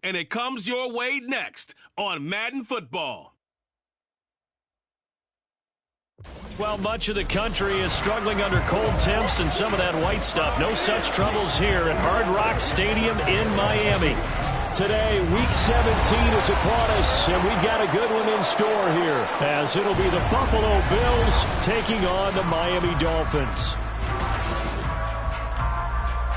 And it comes your way next on Madden Football. Well, much of the country is struggling under cold temps and some of that white stuff. No such troubles here at Hard Rock Stadium in Miami. Today, Week 17 is upon us, and we've got a good one in store here, as it'll be the Buffalo Bills taking on the Miami Dolphins.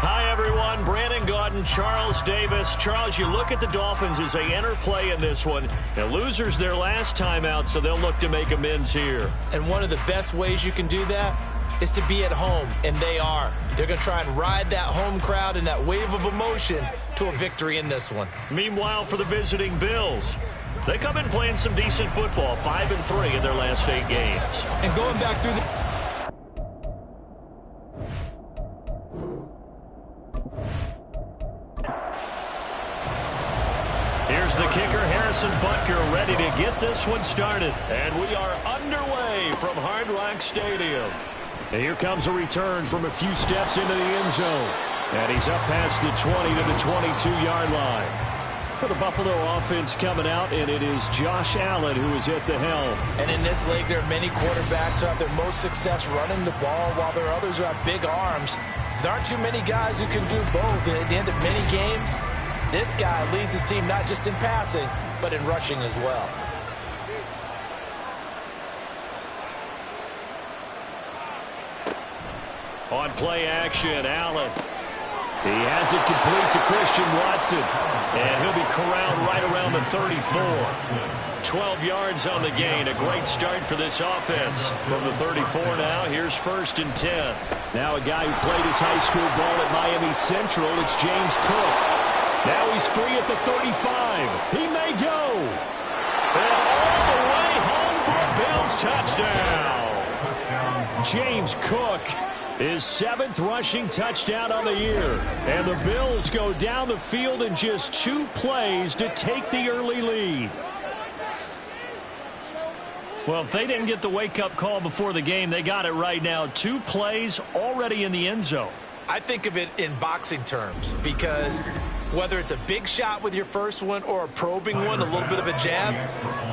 Hi, everyone. Brandon Gaudin, Charles Davis. Charles, you look at the Dolphins as they enter play in this one. And losers their last time out, so they'll look to make amends here. And one of the best ways you can do that is to be at home, and they are. They're going to try and ride that home crowd and that wave of emotion to a victory in this one. Meanwhile, for the visiting Bills, they come in playing some decent football, 5-3 in their last 8 games. And going back through the... Here's the kicker, Harrison Butker, ready to get this one started. And we are underway from Hard Rock Stadium. And here comes a return from a few steps into the end zone. And he's up past the 20 to the 22-yard line. For the Buffalo offense coming out, and it is Josh Allen who is at the helm. And in this league, there are many quarterbacks who have their most success running the ball, while there are others who have big arms. There aren't too many guys who can do both. And at the end of many games, this guy leads his team not just in passing, but in rushing as well. On play action, Allen. He has it complete to Christian Watson. And he'll be corralled right around the 34. 12 yards on the gain. A great start for this offense. From the 34 now, here's 1st and 10. Now a guy who played his high school ball at Miami Central, it's James Cook. Now he's free at the 35. He may go. And all the way home for a Bills touchdown. James Cook, his 7th rushing touchdown on the year. And the Bills go down the field in just 2 plays to take the early lead. Well, if they didn't get the wake-up call before the game, they got it right now. 2 plays already in the end zone. I think of it in boxing terms, because whether it's a big shot with your first one or a probing one, a little bit of a jab,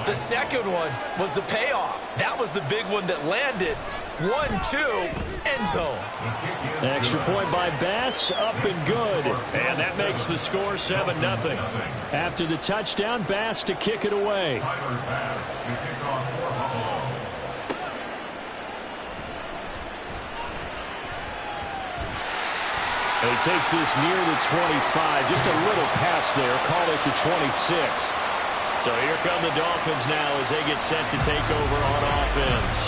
the second one was the payoff. That was the big one that landed. 1-2, end zone. Extra point by Bass, up and good. And that makes the score 7-0. After the touchdown, Bass to kick it away. He takes this near the 25. Just a little pass there. Call it the 26. So here come the Dolphins now as they get set to take over on offense.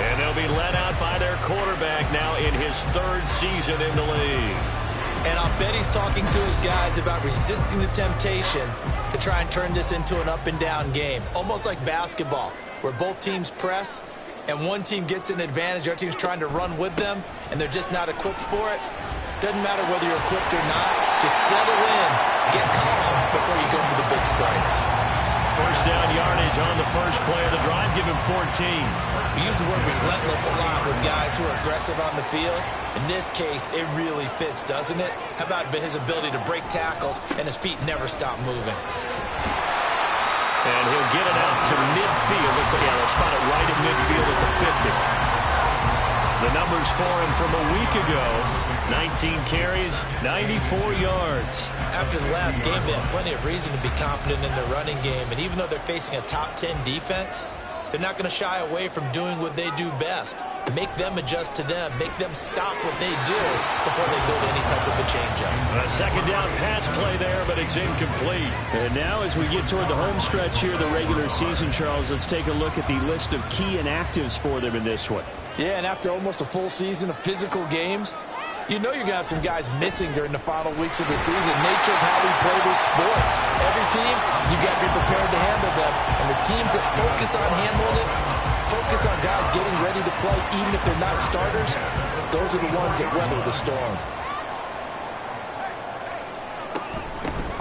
And they'll be led out by their quarterback now in his 3rd season in the league. And I'll bet he's talking to his guys about resisting the temptation to try and turn this into an up-and-down game. Almost like basketball, where both teams press, and one team gets an advantage, the other team's trying to run with them, and they're just not equipped for it. Doesn't matter whether you're equipped or not. Just settle in, get calm before you go for the big strikes. First down yardage on the first play of the drive. Give him 14. We use the word relentless a lot with guys who are aggressive on the field. In this case, it really fits, doesn't it? How about his ability to break tackles and his feet never stop moving? And he'll get it out to midfield. Looks like they'll spot it right at midfield at the 50. The numbers for him from a week ago: 19 carries, 94 yards. After the last game, they have plenty of reason to be confident in their running game. And even though they're facing a top 10 defense, they're not going to shy away from doing what they do best. Make them adjust to them. Make them stop what they do before they go to any type of a changeup. A second down pass play there, but it's incomplete. And now as we get toward the home stretch here, the regular season, Charles, let's take a look at the list of key inactives for them in this one. Yeah, and after almost a full season of physical games, you know you're going to have some guys missing during the final weeks of the season. Nature of how we play this sport. Every team, you got to be prepared to handle them. And the teams that focus on handling it, focus on guys getting ready to play, even if they're not starters, those are the ones that weather the storm.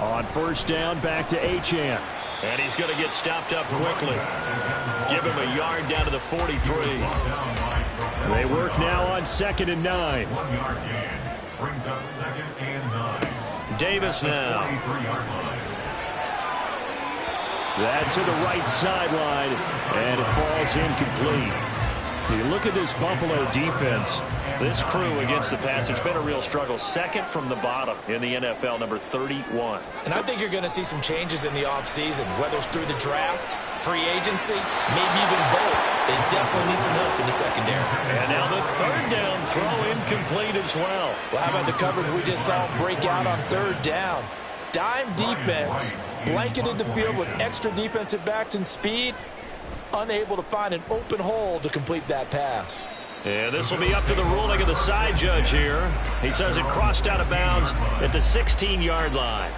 On first down, back to Achane. And he's going to get stopped up quickly. Give him a yard down to the 43. They work now on 2nd and 9. 1 yard gain brings up 2nd and 9. Davis now. That's to the right sideline, and it falls incomplete. You look at this Buffalo defense. This crew against the pass, it's been a real struggle. Second from the bottom in the NFL, number 31. And I think you're going to see some changes in the offseason, whether it's through the draft, free agency, maybe even both. They definitely need some help in the secondary. And now the third down throw incomplete as well. Well, how about the coverage we just saw break out on third down? Dime defense, blanketed the field with extra defensive backs and speed, unable to find an open hole to complete that pass. And this will be up to the ruling of the side judge here. He says it crossed out of bounds at the 16-yard line.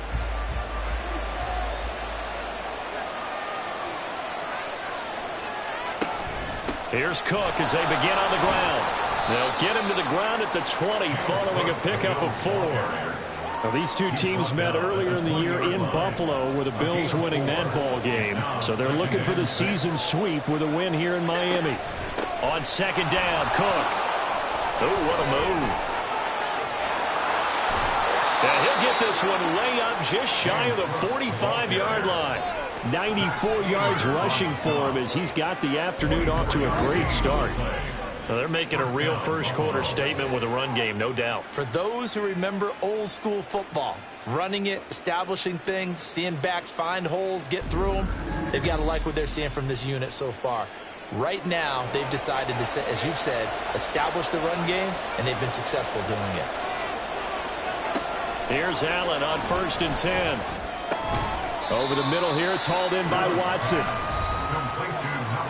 Here's Cook as they begin on the ground. They'll get him to the ground at the 20 following a pickup of 4. Now, these two teams met earlier in the year in Buffalo with the Bills winning that ball game. So they're looking for the season sweep with a win here in Miami. On second down, Cook. Oh, what a move. And he'll get this one way up just shy of the 45-yard line. 94 yards rushing for him as he's got the afternoon off to a great start. Now they're making a real first-quarter statement with a run game, no doubt. For those who remember old-school football, running it, establishing things, seeing backs find holes, get through them, they've got to like what they're seeing from this unit so far. Right now, they've decided to, as you've said, establish the run game, and they've been successful doing it. Here's Allen on 1st and 10. Over the middle here, it's hauled in by Watson.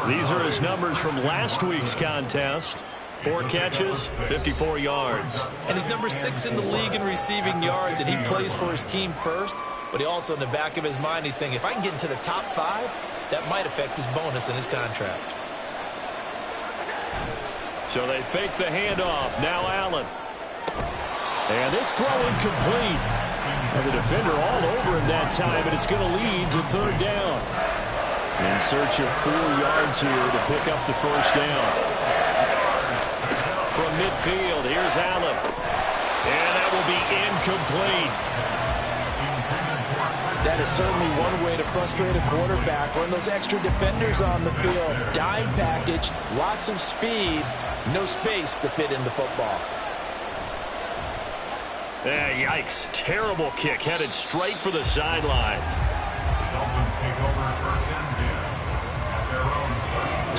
These are his numbers from last week's contest. 4 catches, 54 yards. And he's number 6 in the league in receiving yards, and he plays for his team first. But he also, in the back of his mind, he's thinking, if I can get into the top 5, that might affect his bonus in his contract. So they fake the handoff. Now Allen. And this throw incomplete. And the defender all over him that time, and it's going to lead to third down. In search of 4 yards here to pick up the first down. From midfield, here's Allen. And that will be incomplete. That is certainly one way to frustrate a quarterback. Run those extra defenders on the field. Dime package, lots of speed, no space to fit in the football. Yikes. Terrible kick headed straight for the sidelines.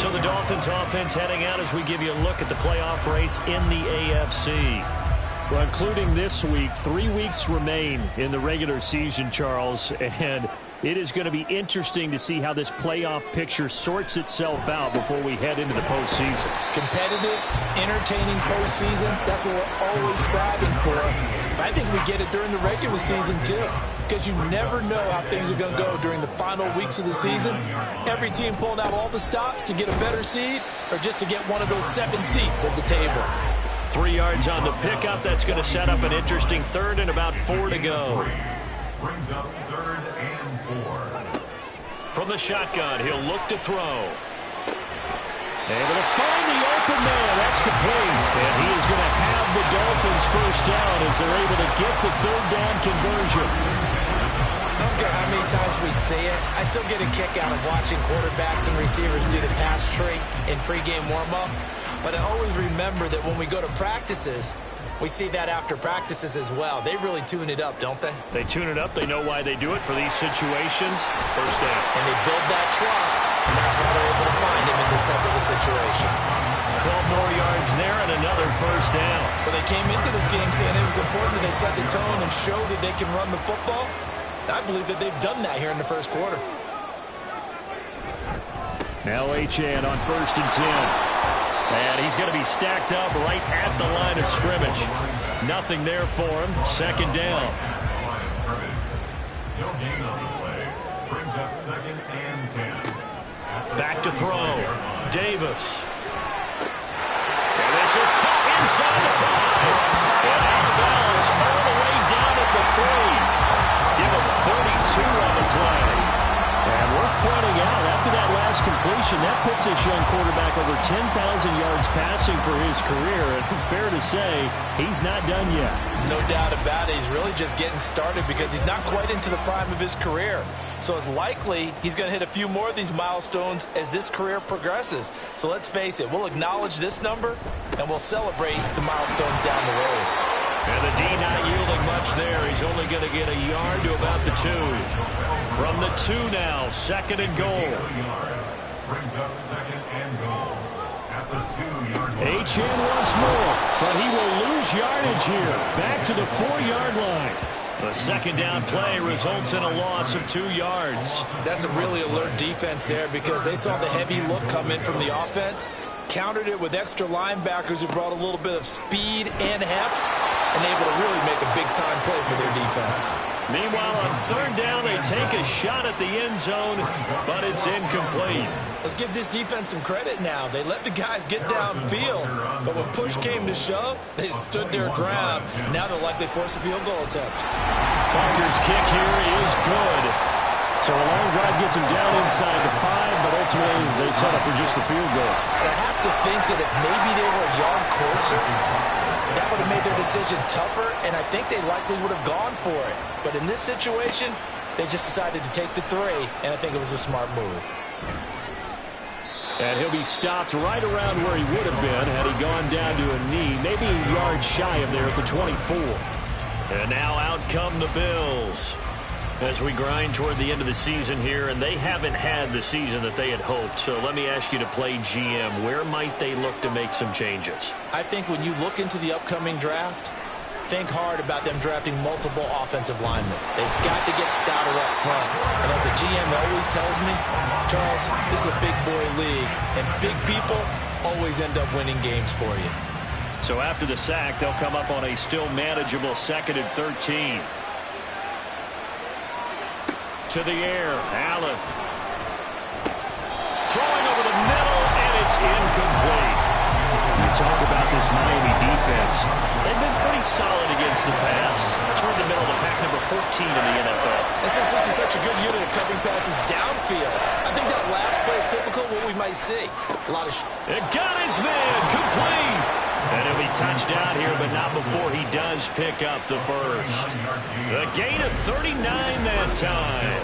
So the Dolphins offense heading out as we give you a look at the playoff race in the AFC. Well, including this week, 3 weeks remain in the regular season, Charles, and it is going to be interesting to see how this playoff picture sorts itself out before we head into the postseason. Competitive, entertaining postseason, that's what we're always striving for. I think we get it during the regular season, too, because you never know how things are going to go during the final weeks of the season. Every team pulling out all the stops to get a better seed or just to get one of those 7 seats at the table. 3 yards on the pickup. That's going to set up an interesting third and about 4 to go. Brings up 3rd and 4. From the shotgun, he'll look to throw. Able to find the open man. That's complete. And he is going to have the Dolphins first down as they're able to get the third down conversion. I don't care how many times we say it, I still get a kick out of watching quarterbacks and receivers do the pass tree in pregame warm-up. But I always remember that when we go to practices, we see that after practices as well. They really tune it up, don't they? They tune it up. They know why they do it for these situations. First down. And they build that trust, and that's why they're able to find him in this type of a situation. 12 more yards there and another first down. Well, they came into this game saying it was important that they set the tone and show that they can run the football. I believe that they've done that here in the first quarter. Now Achane on 1st and 10. And he's going to be stacked up right at the line of scrimmage. Nothing there for him. Second down. Brings up 2nd and 10. Back to throw. Davis. And this is caught inside the 5. And out of bounds all the way down at the 3. Give him 32 on the play. And we're pointing out after that last completion. That puts this young quarterback over 10,000 yards passing for his career. And fair to say, he's not done yet. No doubt about it. He's really just getting started because he's not quite into the prime of his career. So it's likely he's going to hit a few more of these milestones as this career progresses. So let's face it, we'll acknowledge this number and we'll celebrate the milestones down the road. And the D not yielding much there. He's only going to get a yard to about the 2. From the 2 now, 2nd and goal. Brings up 2nd and goal at the 2-yard line. HN once more, but he will lose yardage here. Back to the 4-yard line. The 2nd down play results in a loss of 2 yards. That's a really alert defense there because they saw the heavy look come in from the offense, countered it with extra linebackers who brought a little bit of speed and heft, and able to really make a big-time play for their defense. Meanwhile, on 3rd down, they take a shot at the end zone, but it's incomplete. Let's give this defense some credit now. They let the guys get downfield, but when push came to shove, they stood their ground. And now they'll likely force a field goal attempt. Bunker's kick here is good. So a long drive gets him down inside the 5, but ultimately they settle for just the field goal. I have to think that if maybe they were a yard closer, that would have made their decision tougher, and I think they likely would have gone for it. But in this situation, they just decided to take the 3, and I think it was a smart move. And he'll be stopped right around where he would have been had he gone down to a knee, maybe a yard shy of there at the 24. And now out come the Bills as we grind toward the end of the season here, and they haven't had the season that they had hoped. So let me ask you to play GM. Where might they look to make some changes? I think when you look into the upcoming draft, think hard about them drafting multiple offensive linemen. They've got to get stouter up front. And as a GM always tells me, Charles, this is a big boy league, and big people always end up winning games for you. So after the sack, they'll come up on a still manageable 2nd and 13. To the air, Allen. Throwing over the middle, and it's incomplete. You talk about this Miami defense. They've been pretty solid against the pass. Toward the middle of the pack, number 14 in the NFL. This is such a good unit of covering passes downfield. I think that last play is typical of what we might see. A lot of It got his man, complete. And he'll be touched down here, but not before he does pick up the first. The gain of 39 that time.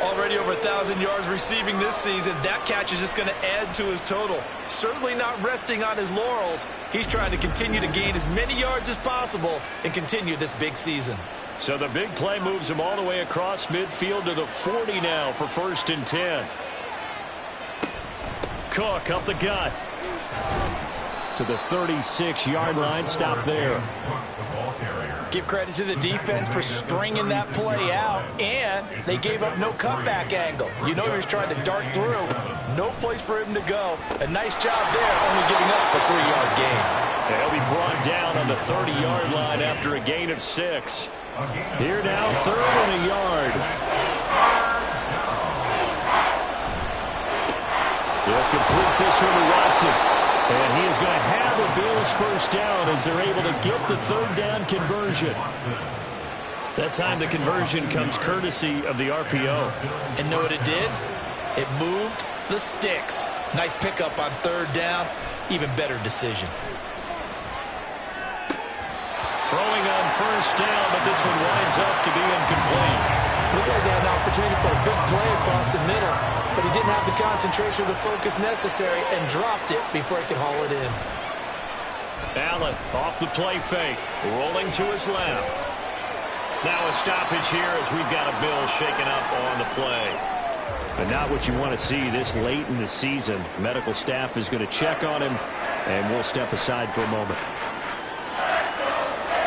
Already over 1,000 yards receiving this season. That catch is just going to add to his total. Certainly not resting on his laurels. He's trying to continue to gain as many yards as possible and continue this big season. So the big play moves him all the way across midfield to the 40 now for 1st and 10. Cook up the gut. To the 36-yard line, stop there. Give credit to the defense for stringing that play out, and they gave up no cutback angle. You know he was trying to dart through. No place for him to go. A nice job there, only giving up a 3-yard gain. He'll be brought down on the 30-yard line after a gain of 6. Here now, 3rd and a yard. He'll complete this one to Watson. And he is going to have the Bills' first down as they're able to get the 3rd down conversion. That time the conversion comes courtesy of the RPO. And know what it did? It moved the sticks. Nice pickup on 3rd down. Even better decision. Throwing on 1st down, but this one winds up to be incomplete. Looked like they had an opportunity for a big play across the middle, but he didn't have the concentration or the focus necessary and dropped it before he could haul it in. Allen off the play fake, rolling to his left. Now a stoppage here as we've got a Bill shaken up on the play. But not what you want to see this late in the season. Medical staff is going to check on him, and we'll step aside for a moment.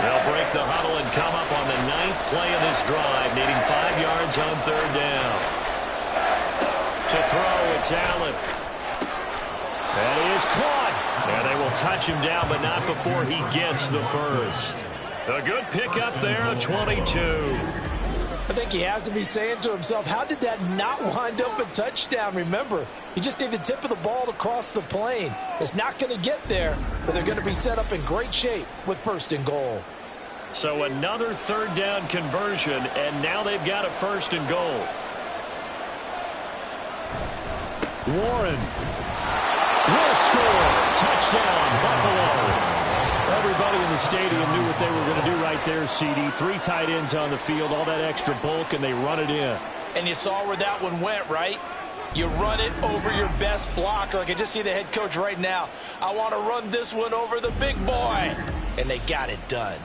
They'll break the huddle and come up on the 9th play of this drive, needing 5 yards on 3rd down. To throw, it's Allen. And he is caught. And they will touch him down, but not before he gets the first. A good pickup there, a 22. I think he has to be saying to himself, how did that not wind up a touchdown? Remember, you just need the tip of the ball to cross the plane. It's not going to get there, but they're going to be set up in great shape with 1st and goal. So another 3rd down conversion, and now they've got a 1st and goal. Warren will score. Touchdown, Buffalo. Everybody in the stadium knew what they were going to do right there, CD. 3 tight ends on the field, all that extra bulk, and they run it in. And you saw where that one went, right? You run it over your best blocker. I can just see the head coach right now. I want to run this one over the big boy. And they got it done.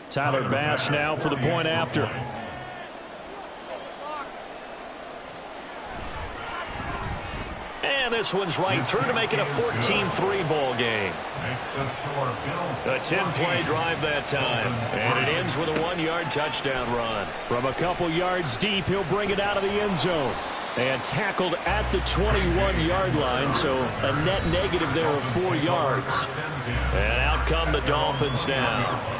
Tyler Bass now for the point after. And this one's right through to make it a 14-3 ball game. A 10-play drive that time. And it ends with a 1-yard touchdown run. From a couple yards deep, he'll bring it out of the end zone. And tackled at the 21-yard line, so a net negative there of 4 yards. And out come the Dolphins now.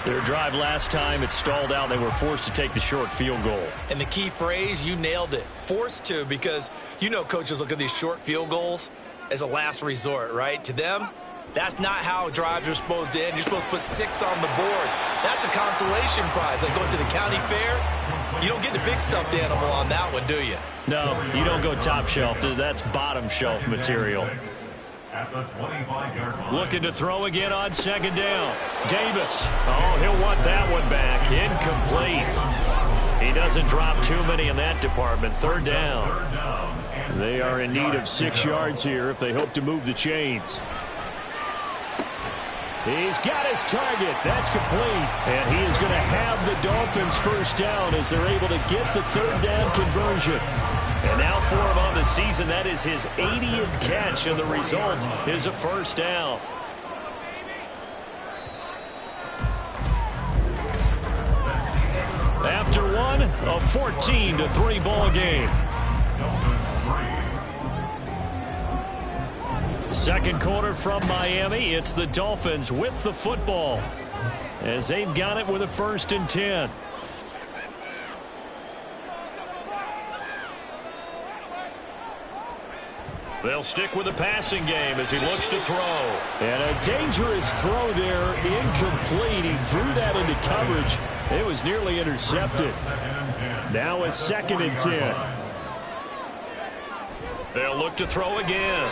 Their drive last time, it stalled out. They were forced to take the short field goal. And the key phrase, you nailed it. Forced to, because you know coaches look at these short field goals as a last resort, right? To them, that's not how drives are supposed to end. You're supposed to put 6 on the board. That's a consolation prize. Like going to the county fair, you don't get the big stuffed animal on that one, do you? No, you don't go top shelf. That's bottom shelf material. Looking to throw again on second down. Davis. Oh, he'll want that one back. Incomplete. He doesn't drop too many in that department. Third down. They are in need of 6 yards here if they hope to move the chains. He's got his target. That's complete. And he is going to have the Dolphins first down as they're able to get the third down conversion. And now for him on the season, that is his 80th catch, and the result is a first down. After one, a 14-3 ball game. Second quarter from Miami. It's the Dolphins with the football as they've got it with a 1st and 10. They'll stick with the passing game as he looks to throw. And a dangerous throw there, incomplete. He threw that into coverage. It was nearly intercepted. Now a 2nd and 10. They'll look to throw again.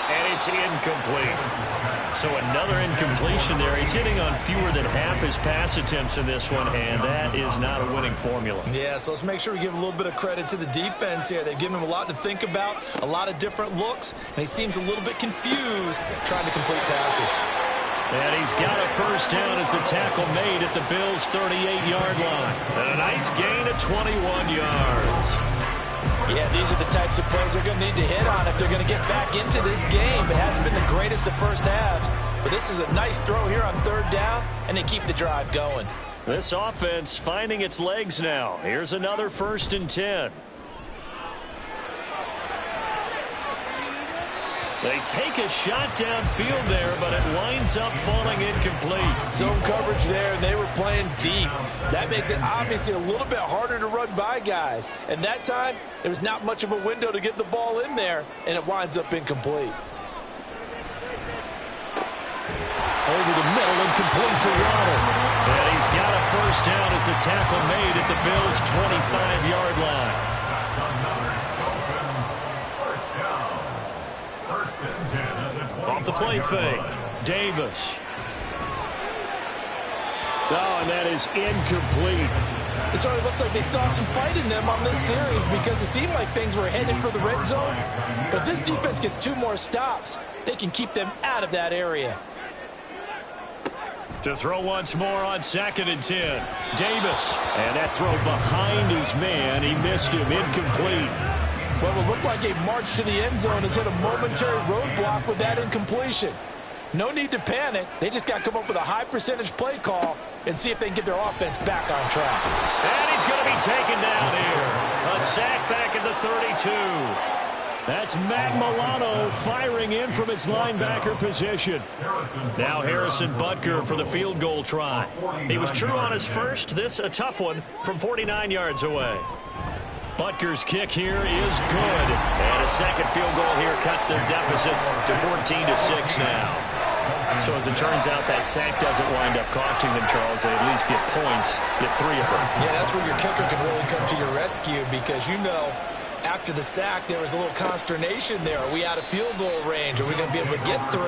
And it's incomplete. So another incompletion there. He's hitting on fewer than half his pass attempts in this one, and that is not a winning formula. Yeah, so let's make sure we give a little bit of credit to the defense here. They've given him a lot to think about, a lot of different looks, and he seems a little bit confused trying to complete passes. And he's got a first down as the tackle made at the Bills' 38-yard line. And a nice gain of 21 yards. Yeah, these are the types of plays they're going to need to hit on if they're going to get back into this game. It hasn't been the greatest of first halves, but this is a nice throw here on third down, and they keep the drive going. This offense finding its legs now. Here's another 1st and 10. They take a shot downfield there, but it winds up falling incomplete. Zone coverage there, and they were playing deep. That makes it obviously a little bit harder to run by guys. And that time, there was not much of a window to get the ball in there, and it winds up incomplete. Over the middle and complete to Waddle. And he's got a first down as the tackle made at the Bills' 25-yard line. Off the play fake, Davis. Oh, and that is incomplete. It certainly looks like they still have some fight in them on this series because it seemed like things were headed for the red zone. But this defense gets 2 more stops. They can keep them out of that area. To throw once more on 2nd and 10. Davis. And that throw behind his man. He missed him. Incomplete. What will look like a march to the end zone has hit a momentary roadblock with that incompletion. No need to panic. They just got to come up with a high percentage play call and see if they can get their offense back on track. And he's going to be taken down here. A sack back at the 32. That's Matt Milano firing in from his linebacker position. Now Harrison Butker for the field goal try. He was true on his first. This a tough one from 49 yards away. Butker's kick here is good. And a second field goal here cuts their deficit to 14-6 now. So as it turns out, that sack doesn't wind up costing them, Charles. They at least get points, get 3 of them. Yeah, that's where your kicker can really come to your rescue because you know After the sack, there was a little consternation there. Are we out of field goal range? Are we going to be able to get 3?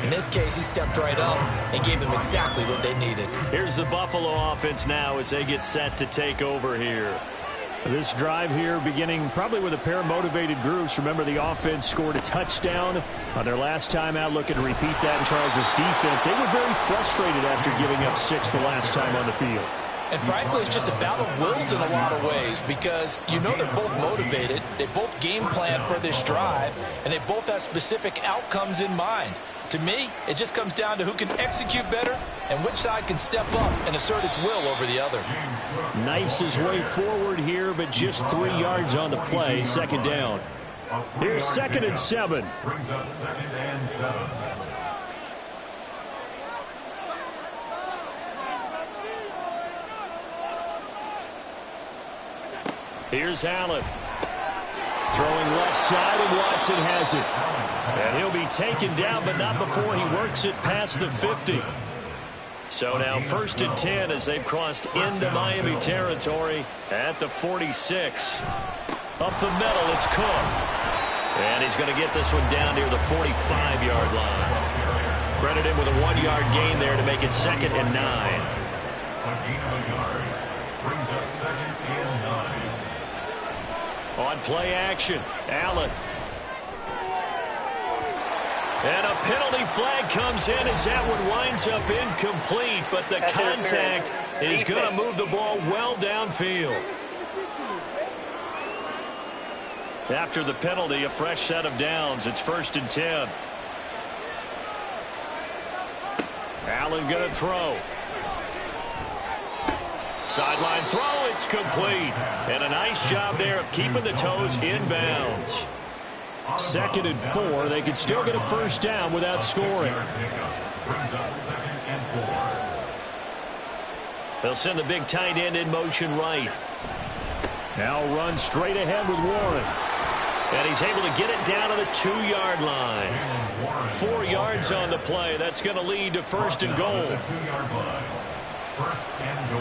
In this case, he stepped right up and gave them exactly what they needed. Here's the Buffalo offense now as they get set to take over here. This drive here beginning probably with a pair of motivated groups. Remember, the offense scored a touchdown on their last time out. Looking to repeat that in Charles' defense. They were very frustrated after giving up 6 the last time on the field. And frankly, it's just a battle of wills in a lot of ways because you know they're both motivated. They both game plan for this drive, and they both have specific outcomes in mind. To me, it just comes down to who can execute better and which side can step up and assert its will over the other. Knifes his way forward here, but just 3 yards on the play. Second down. Here's 2nd and 7. Brings up 2nd and 7. Here's Allen. Throwing left side, and Watson has it. And he'll be taken down, but not before he works it past the 50. So now 1st and 10 as they've crossed into Miami territory at the 46. Up the middle, it's Cook. And he's going to get this one down near the 45-yard line. Credit him with a 1-yard gain there to make it 2nd and 9. A gain of a yard. Brings up 2nd and 9. On play action, Allen. And a penalty flag comes in as that one winds up incomplete, but the contact is going to move the ball well downfield. After the penalty, a fresh set of downs. It's 1st and 10. Allen going to throw. Sideline throw, it's complete. And a nice job there of keeping the toes in bounds. 2nd and 4. They could still get a 1st down without scoring. Brings up 2nd and 4. They'll send the big tight end in motion right. Now run straight ahead with Warren. And he's able to get it down to the 2-yard line. 4 yards on the play. That's going to lead to 1st and goal. 2-yard line. 1st and goal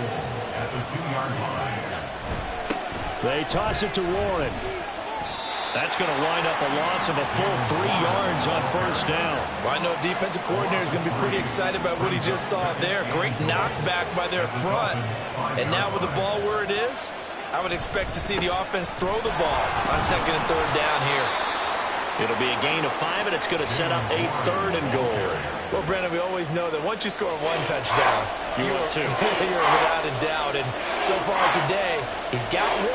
at the 2-yard line. They toss it to Warren. That's going to wind up a loss of a full 3 yards on 1st down. Well, I know defensive coordinator is going to be pretty excited about what he just saw there. Great knockback by their front. And now with the ball where it is, I would expect to see the offense throw the ball on 2nd and 3rd down here. It'll be a gain of 5, and it's going to set up a 3rd and goal. Well, Brandon, we always know that once you score 1 touchdown, you will too. You're without a doubt. And so far today, he's got 1,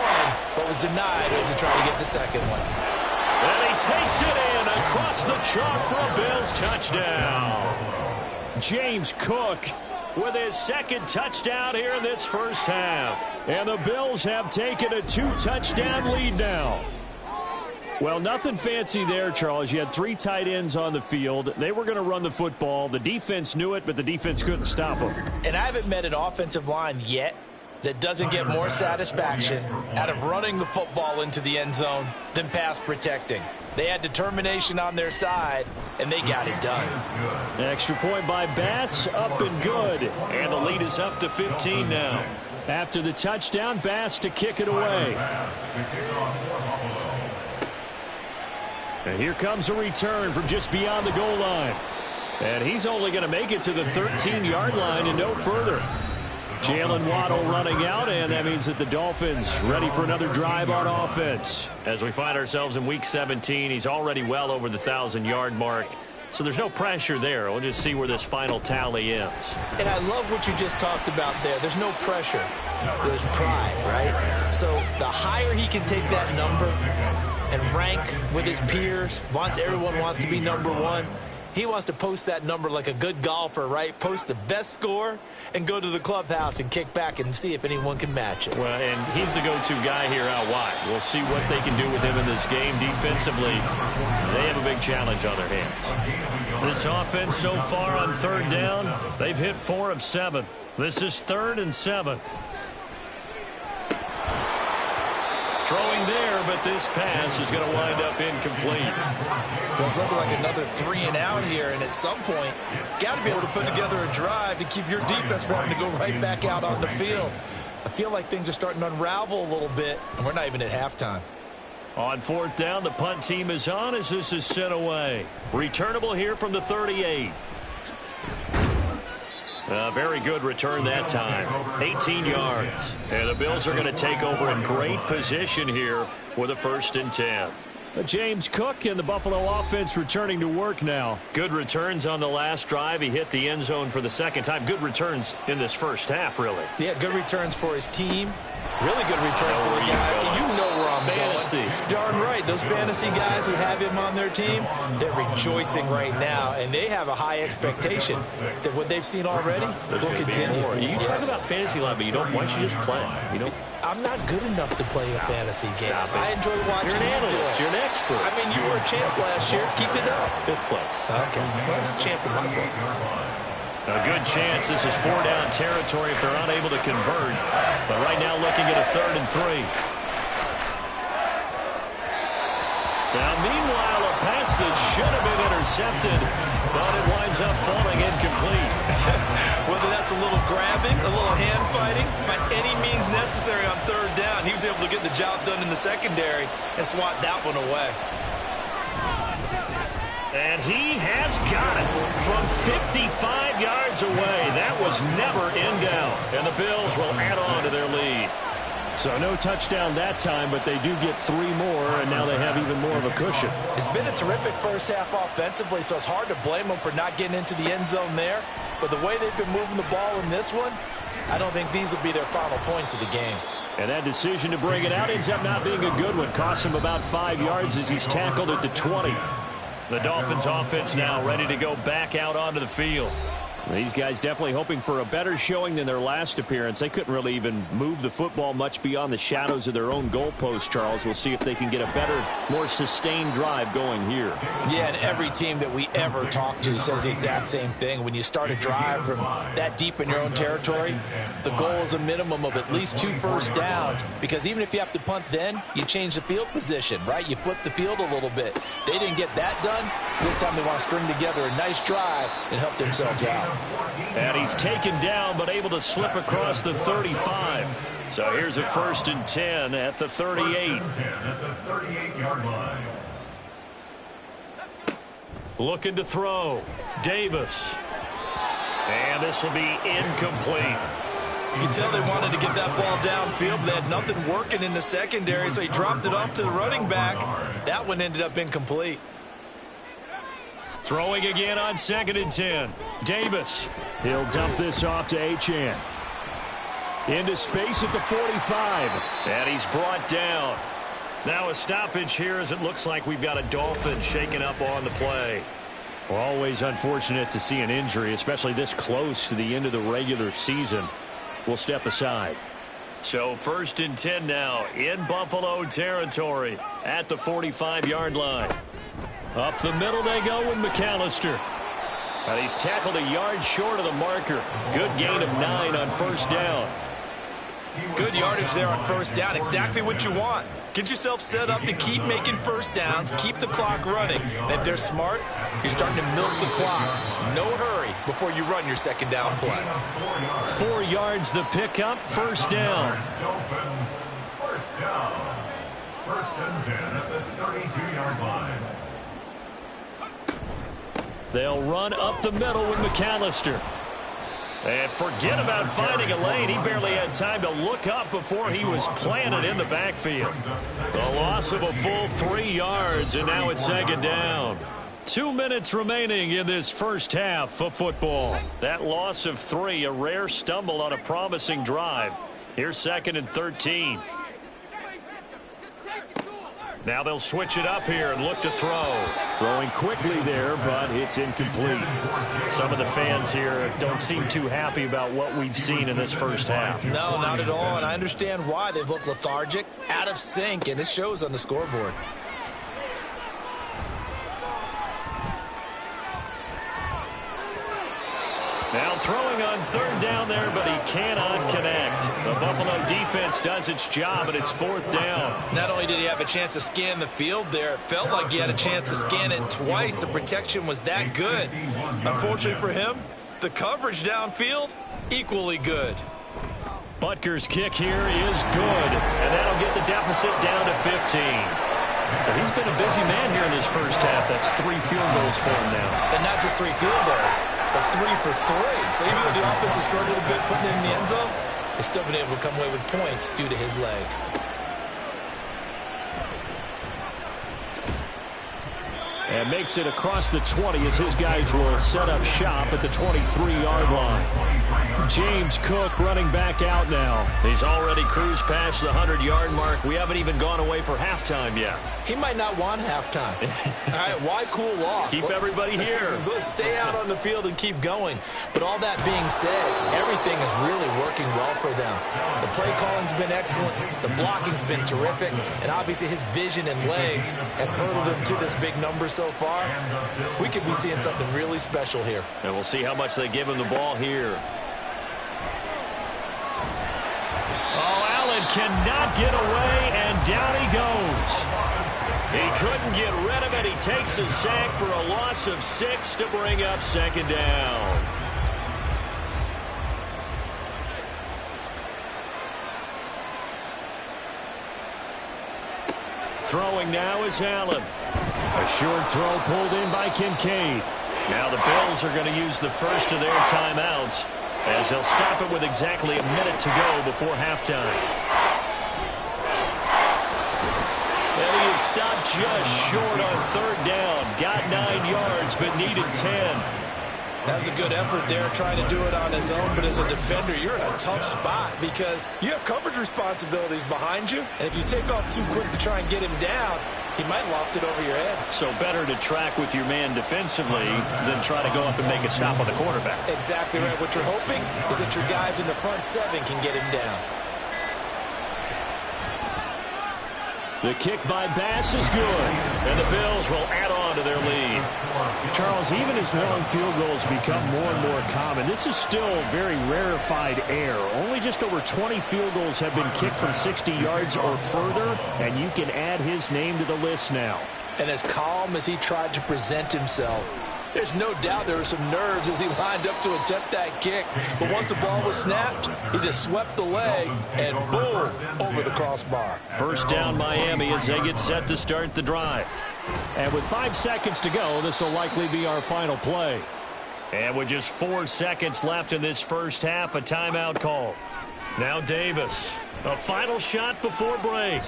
but was denied as he tried to get the 2nd one. And he takes it in across the chalk for a Bills touchdown. James Cook with his 2nd touchdown here in this 1st half. And the Bills have taken a 2-touchdown lead now. Well, nothing fancy there, Charles. You had 3 tight ends on the field. They were going to run the football. The defense knew it, but the defense couldn't stop them. And I haven't met an offensive line yet that doesn't get more satisfaction out of running the football into the end zone than pass protecting. They had determination on their side, and they got it done. Extra point by Bass, up and good. And the lead is up to 15 now. After the touchdown, Bass to kick it away. And here comes a return from just beyond the goal line. And he's only going to make it to the 13-yard line and no further. Jalen Waddle running out, and that means that the Dolphins ready for another drive on offense. As we find ourselves in Week 17, he's already well over the 1,000-yard mark. So there's no pressure there. We'll just see where this final tally ends. And I love what you just talked about there. There's no pressure. There's pride, right? So the higher he can take that number and rank with his peers, everyone wants to be number 1. He wants to post that number like a good golfer, right? Post the best score and go to the clubhouse and kick back and see if anyone can match it. Well, and he's the go-to guy here out wide. We'll see what they can do with him in this game defensively. They have a big challenge on their hands. This offense so far on 3rd down, they've hit 4 of 7. This is 3rd and 7. Throwing there, but this pass is going to wind up incomplete. Well, it's looking like another 3 and out here, and at some point, got to be able to put together a drive to keep your defense from having to go right back out on the field. I feel like things are starting to unravel a little bit, and we're not even at halftime. On fourth down, the punt team is on as this is sent away. Returnable here from the 38. A very good return that time. 18 yards. And the Bills are going to take over in great position here for the 1st and 10. James Cook and the Buffalo offense returning to work now. Good returns on the last drive. He hit the end zone for the 2nd time. Good returns in this first half, really. Yeah, good returns for his team. Really good returns for the guy. You know where I'm fantasy going. Darn right. Those fantasy guys who have him on their team, they're rejoicing right now, and they have a high expectation that what they've seen already will continue. You talk about fantasy line, but you don't. Why don't you just play? You know, I'm not good enough to play a fantasy game. I enjoy watching. You're an analyst. You're an expert. I mean, you were a champ last year. Keep it up. 5th place. Okay. Well, that's a champ in my book. A good chance this is 4-down territory if they're unable to convert. But right now looking at a 3rd and 3. Now, meanwhile, a pass that should have been intercepted, but it winds up falling incomplete. Whether that's a little grabbing, a little hand fighting, by any means necessary on 3rd down, he was able to get the job done in the secondary and swat that one away. And he has got it from 55 yards away. That was never in down. And the Bills will add on to their lead. So no touchdown that time, but they do get 3 more, and now they have even more of a cushion. It's been a terrific first half offensively, so it's hard to blame them for not getting into the end zone there. But the way they've been moving the ball in this one, I don't think these will be their final points of the game. And that decision to bring it out ends up not being a good one. Costs him about 5 yards as he's tackled at the 20. The Dolphins offense now ready to go back out onto the field. These guys definitely hoping for a better showing than their last appearance. They couldn't really even move the football much beyond the shadows of their own goalpost, Charles. We'll see if they can get a better, more sustained drive going here. Yeah, and every team that we ever talk to says the exact same thing. When you start a drive from that deep in your own territory, the goal is a minimum of at least 2 first downs, because even if you have to punt then, you change the field position, right? You flip the field a little bit. They didn't get that done. This time they want to string together a nice drive and help themselves out. And he's taken down but able to slip across the 35. So here's a 1st and 10 at the 38. Looking to throw. Davis. And this will be incomplete. You can tell they wanted to get that ball downfield, but they had nothing working in the secondary, so he dropped it off to the running back. That one ended up incomplete. Throwing again on 2nd and 10. Davis. He'll dump this off to Achane. Into space at the 45. And he's brought down. Now a stoppage here as it looks like we've got a Dolphin shaken up on the play. Well, always unfortunate to see an injury, especially this close to the end of the regular season. We'll step aside. So 1st and 10 now in Buffalo territory at the 45-yard line. Up the middle they go with McAllister. And he's tackled a yard short of the marker. Good gain of 9 on 1st down. Good yardage there on 1st down. Exactly what you want. Get yourself set up to keep making 1st downs, keep the clock running. And if they're smart, you're starting to milk the clock. No hurry before you run your 2nd down play. 4 yards the pickup, 1st down. Dolphins, 1st down. 1st and 10 at the 32-yard line. They'll run up the middle with McAllister. And forget about finding a lane. He barely had time to look up before he was planted in the backfield. The loss of a full 3 yards, and now it's 2nd down. 2 minutes remaining in this first half of football. That loss of 3, a rare stumble on a promising drive. Here's 2nd and 13. Now they'll switch it up here and look to throw. Throwing quickly there, but it's incomplete. Some of the fans here don't seem too happy about what we've seen in this first half. No, not at all, and I understand why. They've looked lethargic, out of sync, and it shows on the scoreboard. Now throwing on 3rd down there, but he cannot connect. The Buffalo defense does its job, and it's 4th down. Not only did he have a chance to scan the field there, it felt like he had a chance to scan it twice. The protection was that good. Unfortunately for him, the coverage downfield, equally good. Butker's kick here is good, and that'll get the deficit down to 15. So he's been a busy man here in this first half. That's 3 field goals for him now. And not just 3 field goals, but 3 for 3. So even though the offense has struggled a bit putting it in the end zone, they've still been able to come away with points due to his leg. And makes it across the 20 as his guys will set up shop at the 23-yard line. James Cook running back out now. He's already cruised past the 100-yard mark. We haven't even gone away for halftime yet. He might not want halftime. All right, why cool off? Keep everybody here. Let's stay out on the field and keep going. But all that being said, everything is really working well for them. The play calling's been excellent. The blocking's been terrific. And obviously his vision and legs have hurdled him to this big number so far. We could be seeing something really special here. And we'll see how much they give him the ball here. Oh, Allen cannot get away, and down he goes. He couldn't get rid of it. He takes a sack for a loss of 6 to bring up second down. Throwing now is Allen. A short throw pulled in by Kincaid. Now the Bills are going to use the first of their timeouts as they'll stop it with exactly a minute to go before halftime. And he is stopped just short on third down. Got 9 yards, but needed 10. That was a good effort there trying to do it on his own, but as a defender, you're in a tough spot because you have coverage responsibilities behind you, and if you take off too quick to try and get him down, he might loft it over your head. So better to track with your man defensively than try to go up and make a stop on the quarterback. Exactly right. What you're hoping is that your guys in the front 7 can get him down. The kick by Bass is good. And the Bills will add on to their lead. Charles, even as long field goals become more and more common, this is still very rarefied air. Only just over 20 field goals have been kicked from 60 yards or further, and you can add his name to the list now. And as calm as he tried to present himself, there's no doubt there were some nerves as he lined up to attempt that kick. But once the ball was snapped, he just swept the leg and boom, over the crossbar. First down Miami as they get set to start the drive. And with 5 seconds to go, this will likely be our final play. And with just 4 seconds left in this first half, a timeout call. Now Davis, a final shot before break.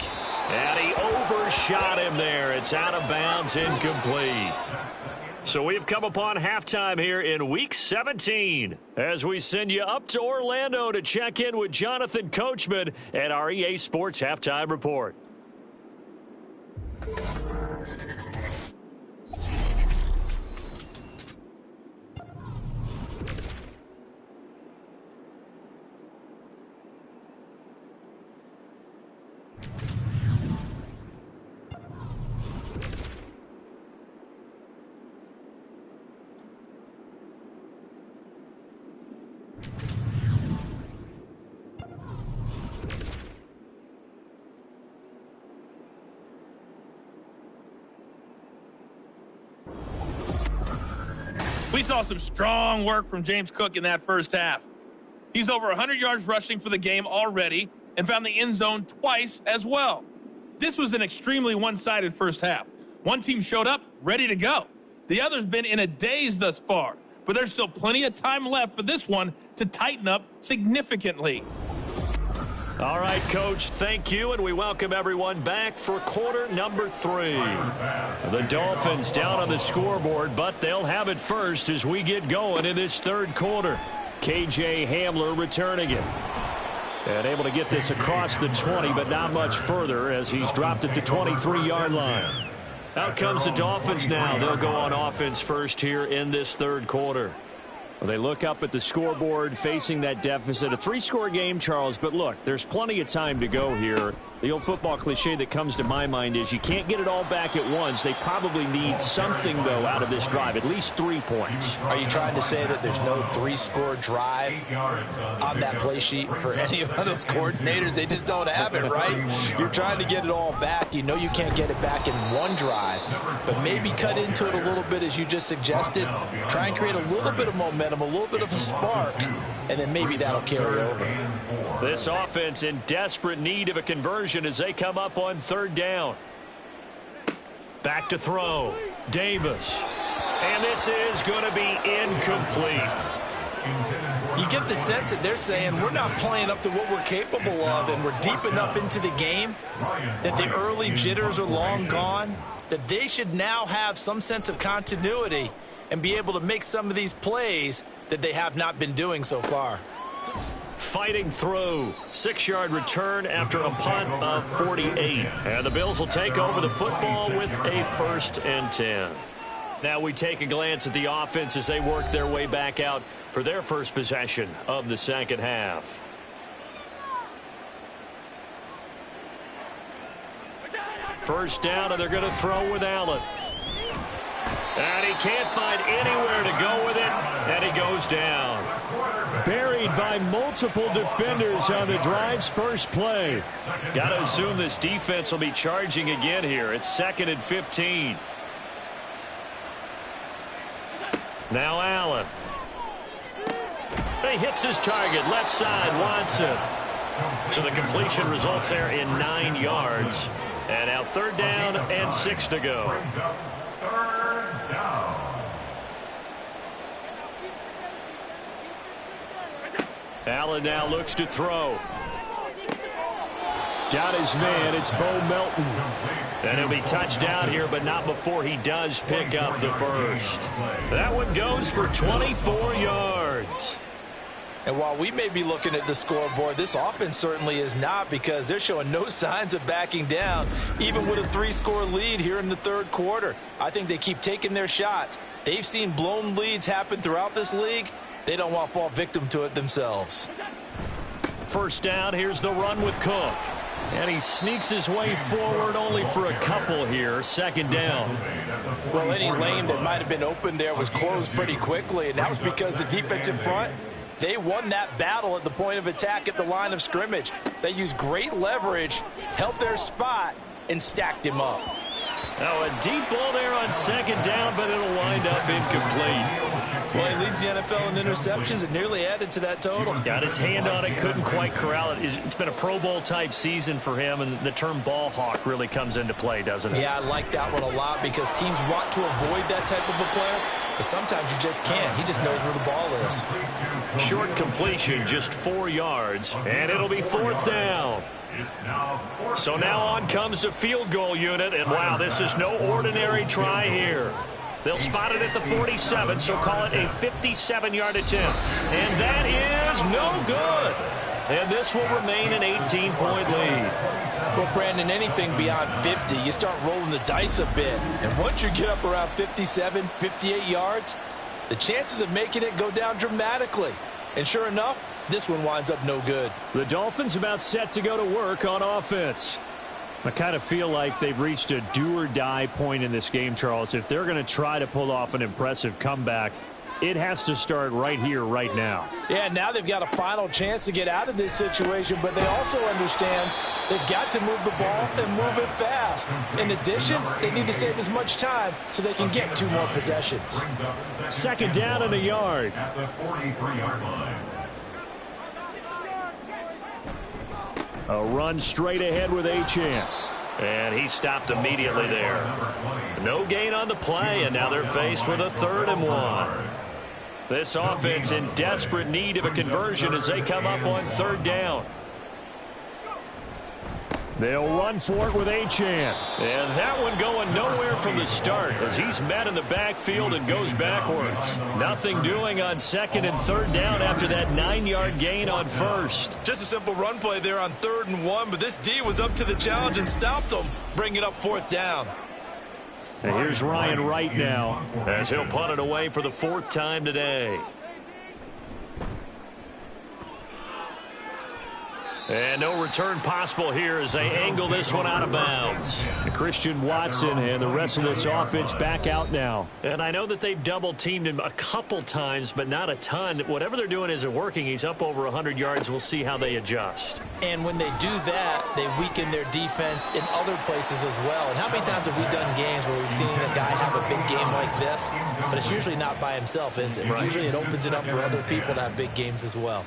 And he overshot him there. It's out of bounds, incomplete. So we've come upon halftime here in Week 17 as we send you up to Orlando to check in with Jonathan Coachman at our EA Sports Halftime Report. We saw some strong work from James Cook in that first half. He's over 100 yards rushing for the game already and found the end zone twice as well. This was an extremely one-sided first half. One team showed up ready to go. The other's been in a daze thus far, but there's still plenty of time left for this one to tighten up significantly. All right, Coach, thank you, and we welcome everyone back for quarter number 3. The Dolphins down on the scoreboard, but they'll have it first as we get going in this third quarter. KJ Hamler returning it. And able to get this across the 20, but not much further as he's dropped at the 23-yard line. Out comes the Dolphins now. They'll go on offense first here in this third quarter. Well, they look up at the scoreboard facing that deficit. A 3-score game, Charles, but look, there's plenty of time to go here. The old football cliche that comes to my mind is you can't get it all back at once. They probably need something, though, out of this drive, at least 3 points. Are you trying to say that there's no 3-score drive on that play sheet for any of those coordinators? They just don't have it, right? You're trying to get it all back. You know you can't get it back in one drive, but maybe cut into it a little bit as you just suggested. Try and create a little bit of momentum, a little bit of a spark, and then maybe that'll carry over. This offense in desperate need of a conversion as they come up on third down. Back to throw. Davis. And this is going to be incomplete. You get the sense that they're saying we're not playing up to what we're capable of, and we're deep enough into the game that the early jitters are long gone, that they should now have some sense of continuity and be able to make some of these plays that they have not been doing so far. Fighting through. 6-yard return after a punt of 48. And the Bills will take over the football with a 1st and 10. Now we take a glance at the offense as they work their way back out for their first possession of the second half. First down, and they're going to throw with Allen. And he can't find anywhere to go with it, and he goes down. Buried by multiple defenders on the drive's first play. Got to assume this defense will be charging again here. It's 2nd and 15. Now Allen. He hits his target, left side, Watson. So the completion results there in 9 yards. And now 3rd down and 6 to go. Third down. Allen now looks to throw. Got his man. It's Bo Melton. And he'll be touchdown here, but not before he does pick up the first. That one goes for 24 yards. And while we may be looking at the scoreboard, this offense certainly is not, because they're showing no signs of backing down, even with a 3-score lead here in the 3rd quarter. I think they keep taking their shots. They've seen blown leads happen throughout this league. They don't want to fall victim to it themselves. First down, here's the run with Cook. And he sneaks his way forward only for a couple here. 2nd down. Well, any lane that might have been open there was closed pretty quickly, and that was because the defensive front, they won that battle at the point of attack at the line of scrimmage. They used great leverage, held their spot, and stacked him up. Now a deep ball there on 2nd down, but it'll wind up incomplete. Well, he leads the NFL in interceptions and nearly added to that total. Got his hand on it, couldn't quite corral it. It's been a Pro Bowl type season for him, and the term ball hawk really comes into play, doesn't it? Yeah, I like that one a lot, because teams want to avoid that type of a player, but sometimes you just can't. He just knows where the ball is. Short completion, just 4 yards, and it'll be 4th down. So now on comes the field goal unit, and wow, this is no ordinary try here. They'll spot it at the 47, so call it a 57-yard attempt. And that is no good. And this will remain an 18-point lead. Well, Brandon, anything beyond 50, you start rolling the dice a bit. And once you get up around 57, 58 yards, the chances of making it go down dramatically. And sure enough, this one winds up no good. The Dolphins about set to go to work on offense. I kind of feel like they've reached a do-or-die point in this game, Charles. If they're going to try to pull off an impressive comeback, it has to start right here, right now. Yeah, now they've got a final chance to get out of this situation, but they also understand they've got to move the ball and move it fast. In addition, they need to save as much time so they can get 2 more possessions. 2nd down and a yard. At the 43-yard line. A run straight ahead with Achane. And he stopped immediately there. No gain on the play, and now they're faced with a 3rd and 1. This offense in desperate need of a conversion as they come up on 3rd down. They'll run for it with Achane. And that one going nowhere from the start as he's met in the backfield and goes backwards. Nothing doing on 2nd and 3rd down after that 9-yard gain on 1st. Just a simple run play there on 3rd and 1, but this D was up to the challenge and stopped them, bringing up 4th down. And here's Ryan Wright now, as he'll punt it away for the 4th time today. And no return possible here as they angle this one out of bounds. Christian Watson and the rest of this offense back out now. And I know that they've double-teamed him a couple times, but not a ton. Whatever they're doing isn't working. He's up over 100 yards. We'll see how they adjust. And when they do that, they weaken their defense in other places as well. And how many times have we done games where we've seen a guy have a big game like this? But it's usually not by himself, is it? Right. Usually it opens it up for other people to have big games as well.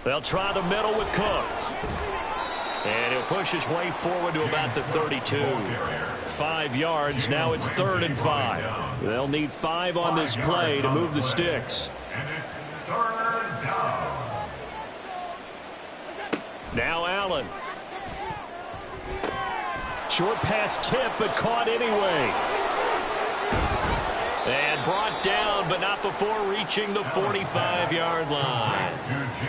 They'll try the middle with Cook. And he'll push his way forward to about the 32. 5 yards. Now it's 3rd and 5. They'll need 5 on this play to move the sticks. And it's 3rd down. Now Allen. Short pass tip, but caught anyway. And brought down, but not before reaching the 45-yard line.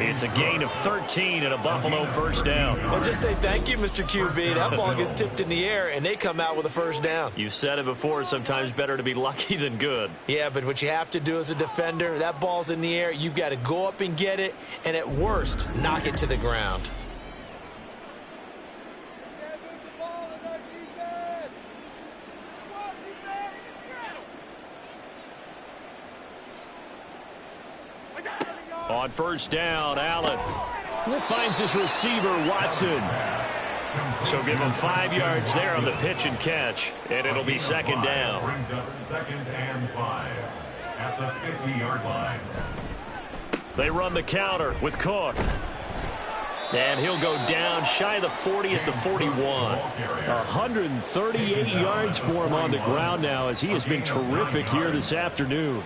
It's a gain of 13 and a Buffalo first down. Well, just say thank you, Mr. QB. That ball gets tipped in the air, and they come out with a first down. You said it before, sometimes better to be lucky than good. Yeah, but what you have to do as a defender, that ball's in the air, you've got to go up and get it, and at worst, knock it to the ground. On first down, Allen finds his receiver, Watson. So give him 5 yards there on the pitch and catch, and it'll be 2nd down. Brings up 2nd and 5 at the 50-yard line. They run the counter with Cook. And he'll go down shy of the 40 at the 41. 138 yards for him on the ground now, as he has been terrific here this afternoon.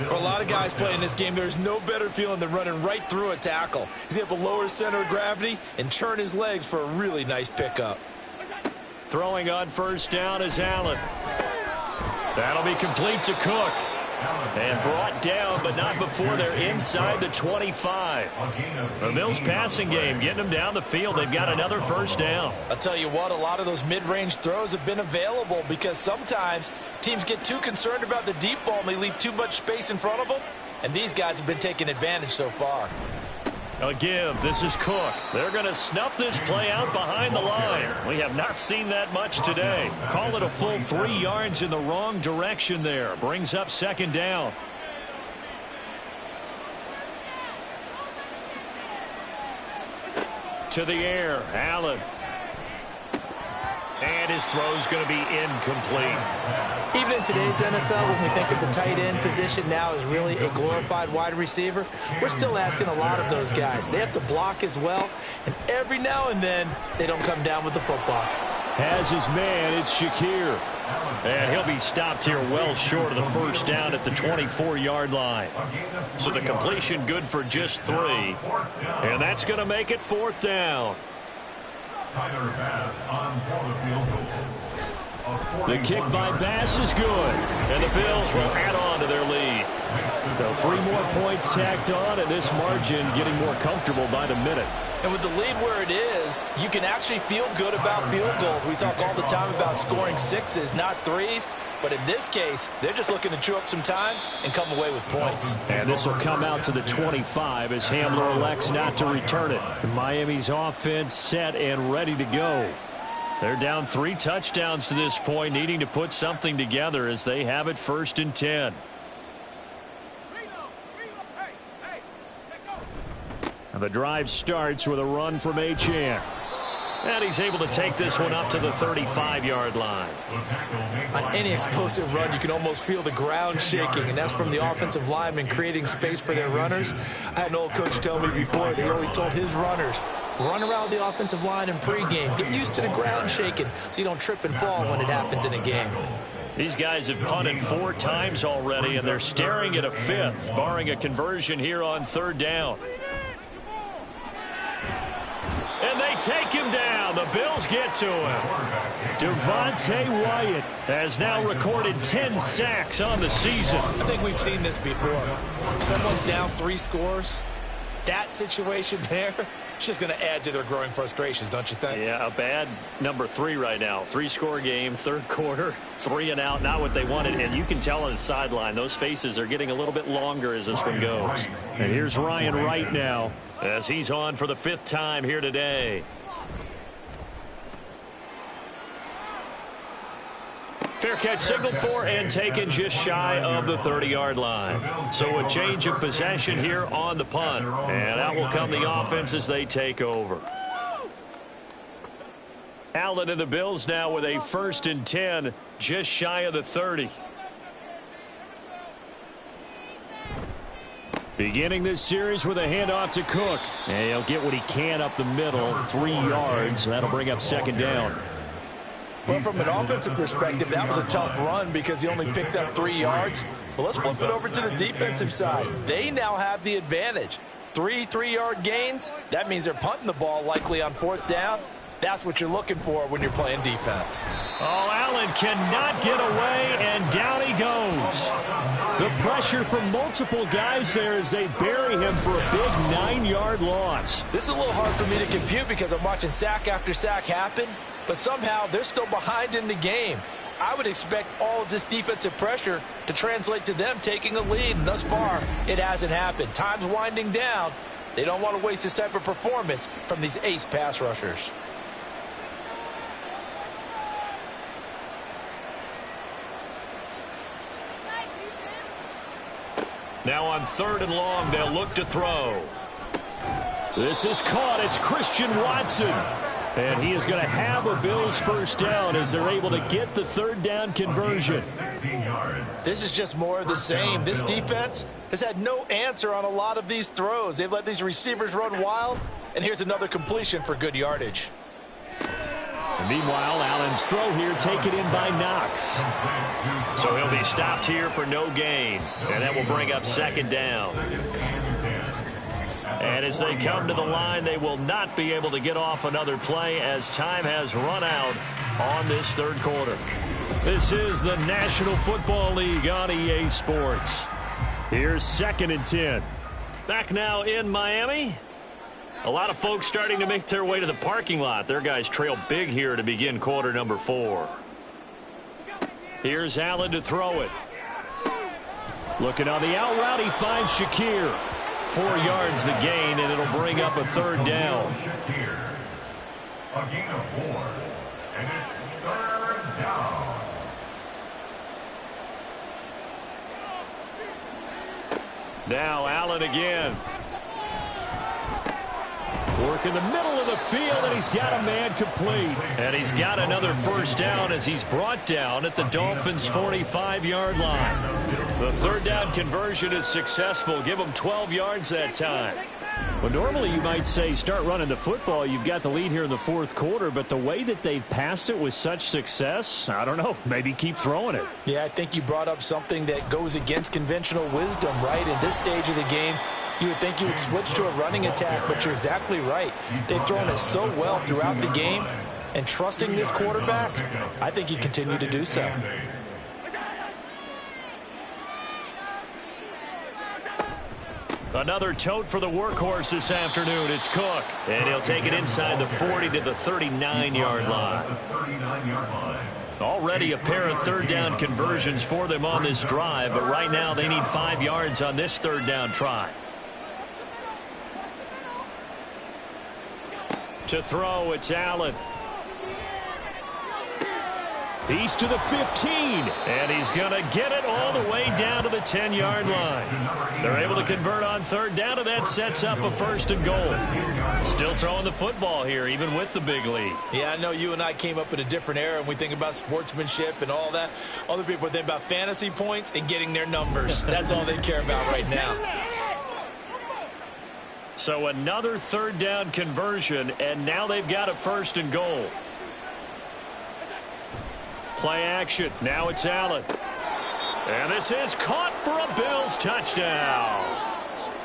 For a lot of guys playing this game, there's no better feeling than running right through a tackle. He's able to lower his center of gravity and churn his legs for a really nice pickup. Throwing on first down is Allen. That'll be complete to Cook. And brought down, but not before they're inside the 25. The Bills passing game, getting them down the field. They've got another first down. I'll tell you what, a lot of those mid-range throws have been available because sometimes teams get too concerned about the deep ball and they leave too much space in front of them. And these guys have been taking advantage so far. A give. This is Cook. They're going to snuff this play out behind the line. We have not seen that much today. Call it a full 3 yards in the wrong direction there. Brings up 2nd down. To the air, Allen. And his throw's going to be incomplete. Even in today's NFL, when we think of the tight end position now as really a glorified wide receiver, we're still asking a lot of those guys. They have to block as well, and every now and then, they don't come down with the football. Has his man, it's Shakir. And he'll be stopped here well short of the first down at the 24-yard line. So the completion good for just 3. And that's going to make it 4th down. Tyler Bass on for the field goal. The kick by Bass is good. And the Bills will add on to their lead. So 3 more points tacked on, and this margin getting more comfortable by the minute. And with the lead where it is, you can actually feel good about field goals. We talk all the time about scoring 6s, not 3s. But in this case, they're just looking to chew up some time and come away with points. And this will come out to the 25 as Hamler elects not to return it. Miami's offense set and ready to go. They're down 3 touchdowns to this point, needing to put something together as they have it 1st and 10. And the drive starts with a run from Achane. And he's able to take this one up to the 35-yard line. On any explosive run, you can almost feel the ground shaking, and that's from the offensive linemen creating space for their runners. I had an old coach tell me before, they always told his runners, run around the offensive line in pregame. Get used to the ground shaking so you don't trip and fall when it happens in a game. These guys have punted 4 times already, and they're staring at a 5th, barring a conversion here on 3rd down. And they take him down. The Bills get to him. Devontae Wyatt has now recorded 10 sacks on the season. I think we've seen this before. Someone's down 3 scores. That situation there, it's just going to add to their growing frustrations, don't you think? Yeah, a bad number 3 right now. 3-score game, 3rd quarter, 3 and out, not what they wanted. And you can tell on the sideline, those faces are getting a little bit longer as this one goes. And here's Ryan Wright now, as he's on for the 5th time here today. Fair catch signaled for and taken just shy of the 30-yard line. So a change of possession here on the punt. And out will come the offense as they take over. Allen and the Bills now with a 1st and 10, just shy of the 30. Beginning this series with a handoff to Cook. And he'll get what he can up the middle, 3 yards. That'll bring up second down. Well, from an offensive perspective, that was a tough run because he only picked up 3 yards. But let's flip it over to the defensive side. They now have the advantage. 3 3-yard gains, that means they're punting the ball likely on 4th down. That's what you're looking for when you're playing defense. Oh, Allen cannot get away, and down he goes. The pressure from multiple guys there as they bury him for a big 9-yard loss. This is a little hard for me to compute because I'm watching sack after sack happen, but somehow they're still behind in the game. I would expect all of this defensive pressure to translate to them taking a lead, and thus far, it hasn't happened. Time's winding down. They don't want to waste this type of performance from these ace pass rushers. Now on 3rd and long, they'll look to throw. This is caught. It's Christian Watson. And he is going to have a Bills first down as they're able to get the 3rd down conversion. This is just more of the same. This defense has had no answer on a lot of these throws. They've let these receivers run wild, and here's another completion for good yardage. And meanwhile, Allen's throw here taken in by Knox. So he'll be stopped here for no gain, and that will bring up second down. And as they come to the line, they will not be able to get off another play as time has run out on this 3rd quarter. This is the National Football League on EA Sports. Here's 2nd and 10. Back now in Miami. A lot of folks starting to make their way to the parking lot. Their guys trail big here to begin quarter number 4. Here's Allen to throw it. Looking on the out route, he finds Shakir. 4 yards the gain, and it'll bring up a 3rd down. A gain of 4, and it's 3rd down. Now Allen again. Work in the middle of the field, and he's got a man complete. And he's got another first down as he's brought down at the Dolphins' 45-yard line. The 3rd down conversion is successful. Give them 12 yards that time. Well, normally you might say start running the football. You've got the lead here in the 4th quarter, but the way that they've passed it with such success, I don't know, maybe keep throwing it. Yeah, I think you brought up something that goes against conventional wisdom, right? In this stage of the game, you would think you would switch to a running attack, but you're exactly right. They've thrown it so well throughout the game, and trusting this quarterback, I think you continue to do so. Another tote for the workhorse this afternoon. It's Cook, and he'll take it inside the 40 to the 39-yard line. Already a pair of 3rd down conversions for them on this drive, but right now they need 5 yards on this 3rd down try. To throw, it's Allen. He's to the 15. And he's going to get it all the way down to the 10-yard line. They're able to convert on 3rd down, and that sets up a 1st and goal. Still throwing the football here, even with the big lead. Yeah, I know you and I came up in a different era, and we think about sportsmanship and all that. Other people think about fantasy points and getting their numbers. That's all they care about right now. So another 3rd down conversion, and now they've got a 1st and goal. Play action. Now it's Allen. And this is caught for a Bills touchdown.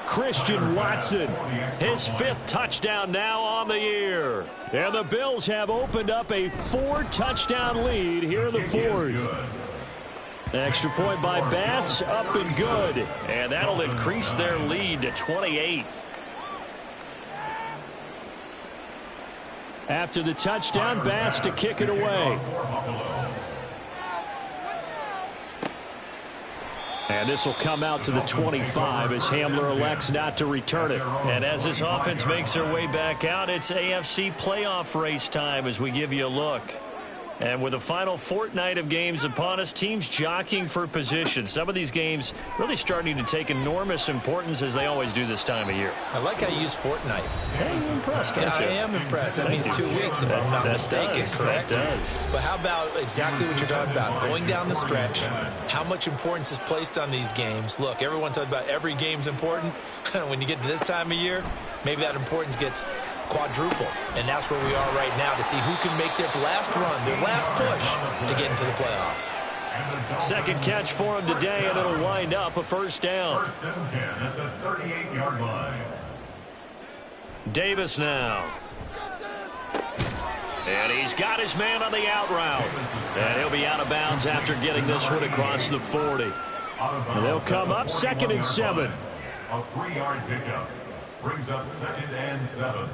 Christian Watson. His 5th touchdown now on the year. And the Bills have opened up a 4-touchdown lead here in the 4th. Extra point by Bass, up and good. And that'll increase their lead to 28. After the touchdown, Bass to kick it away. And this will come out to the 25 as Hamler elects not to return it. And as this offense makes their way back out, it's AFC playoff race time as we give you a look. And with the final fortnight of games upon us, teams jockeying for position. Some of these games really starting to take enormous importance as they always do this time of year. I like how you use fortnight. Hey, you're impressed, aren't you? I am impressed. That means 2 weeks if I'm not mistaken, correct? That does. But how about exactly what you're talking about? Going down the stretch, how much importance is placed on these games? Look, everyone talks about every game's important. When you get to this time of year, maybe that importance gets quadruple, and that's where we are right now to see who can make their last run, their last push to get into the playoffs. Second catch for him today, and it'll wind up a first down. First and 10 at the 38-yard line. Davis now. And he's got his man on the out route. And he'll be out of bounds after getting this one across the 40. And they'll come up 2nd and 7. A 3-yard pickup brings up 2nd and 7.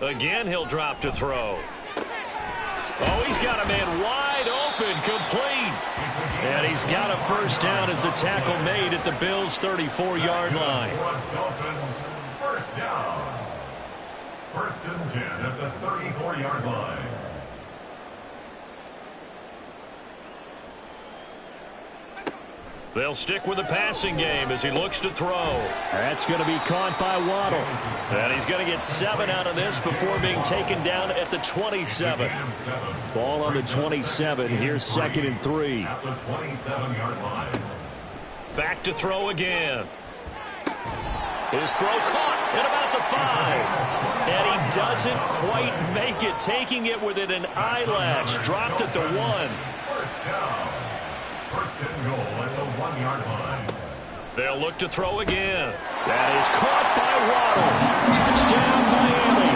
Again, he'll drop to throw. Oh, he's got a man wide open, complete. And he's got a first down as the tackle made at the Bills' 34-yard line. Dolphins first down. First and 10 at the 34-yard line. They'll stick with the passing game as he looks to throw. That's going to be caught by Waddle. And he's going to get 7 out of this before being taken down at the 27. Ball on the 27. Here's 2nd and 3. At the 27-yard line. Back to throw again. His throw caught at about the 5. And he doesn't quite make it, taking it within an eyelash. Dropped at the 1. First down. First and goal at the 1-yard line. They'll look to throw again. That is caught by Waddle. Touchdown, Miami.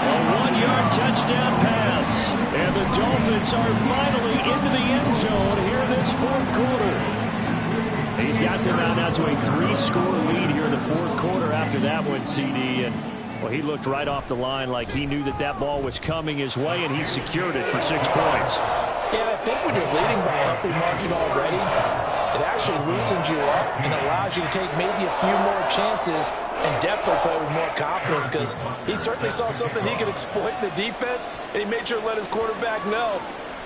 A 1-yard touchdown pass. And the Dolphins are finally into the end zone here in this 4th quarter. He's got them out now to a 3-score lead here in the 4th quarter after that one, CD. And, well, he looked right off the line like he knew that that ball was coming his way, and he secured it for 6 points. Yeah, I think when you're leading by a healthy margin already, it actually loosens you up and allows you to take maybe a few more chances and definitely play with more confidence, because he certainly saw something he could exploit in the defense, and he made sure to let his quarterback know,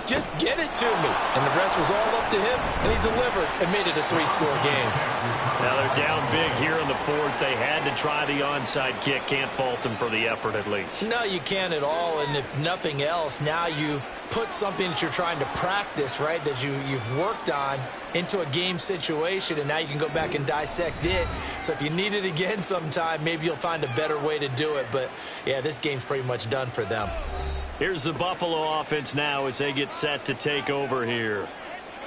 just get it to me. And the rest was all up to him, and he delivered and made it a 3-score game. Now they're down big here in the 4th. They had to try the onside kick. Can't fault them for the effort at least. No, you can't at all. And if nothing else, now you've put something that you're trying to practice, right, that you've worked on into a game situation, and now you can go back and dissect it. So if you need it again sometime, maybe you'll find a better way to do it. But, yeah, this game's pretty much done for them. Here's the Buffalo offense now as they get set to take over here.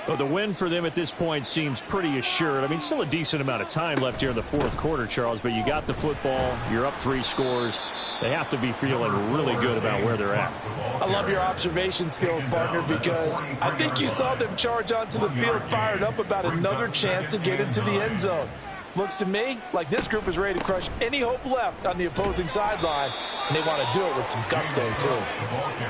Well, the win for them at this point seems pretty assured. I mean, still a decent amount of time left here in the 4th quarter, Charles, but you got the football, you're up 3 scores. They have to be feeling really good about where they're at. I love your observation skills, partner, because I think you saw them charge onto the field fired up about another chance to get into the end zone. Looks to me like this group is ready to crush any hope left on the opposing sideline, and they want to do it with some gusto, too.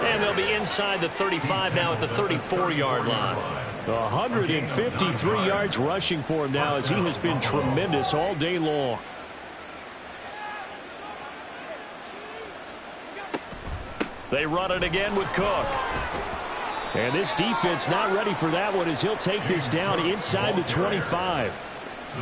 And they'll be inside the 35 now at the 34-yard line. 153 yards rushing for him now as he has been tremendous all day long. They run it again with Cook. And this defense not ready for that one as he'll take this down inside the 25.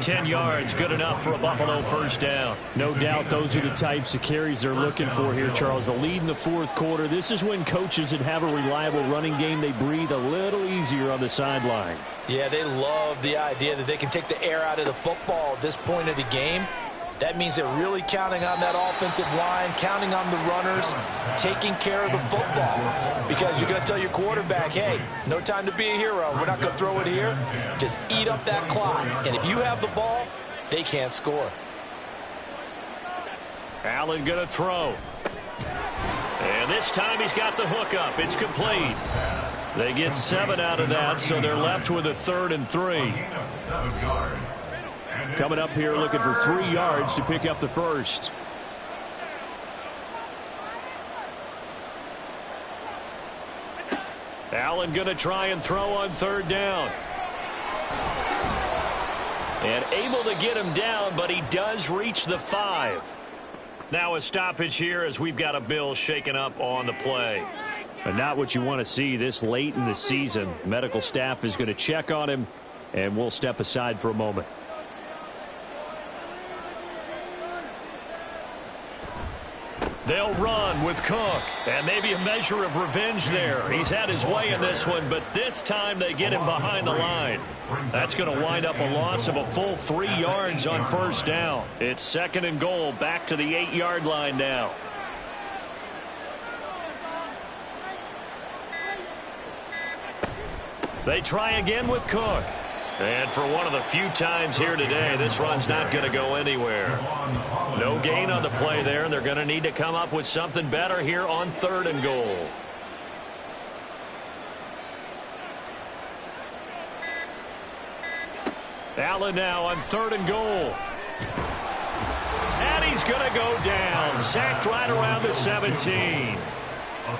10 yards, good enough for a Buffalo first down. No doubt those are the types of carries they're looking for here, Charles. The lead in the 4th quarter. This is when coaches that have a reliable running game, they breathe a little easier on the sideline. Yeah, they love the idea that they can take the air out of the football at this point of the game. That means they're really counting on that offensive line, counting on the runners, taking care of the football. Because you're going to tell your quarterback, hey, no time to be a hero. We're not going to throw it here. Just eat up that clock. And if you have the ball, they can't score. Allen going to throw. And this time he's got the hook up. It's complete. They get 7 out of that, so they're left with a 3rd and 3. Coming up here looking for 3 yards to pick up the first. Allen going to try and throw on 3rd down. And able to get him down, but he does reach the 5. Now a stoppage here as we've got a Bill shaken up on the play. But not what you want to see this late in the season. Medical staff is going to check on him, and we'll step aside for a moment. They'll run with Cook, and maybe a measure of revenge there. He's had his way in this one, but this time they get him behind the line. That's going to wind up a loss of a full 3 yards on first down. It's 2nd and goal, back to the 8-yard line now. They try again with Cook. And for one of the few times here today, this run's not going to go anywhere. No gain on the play there, and they're going to need to come up with something better here on 3rd and goal. Allen now on 3rd and goal. And he's going to go down. Sacked right around the 17. A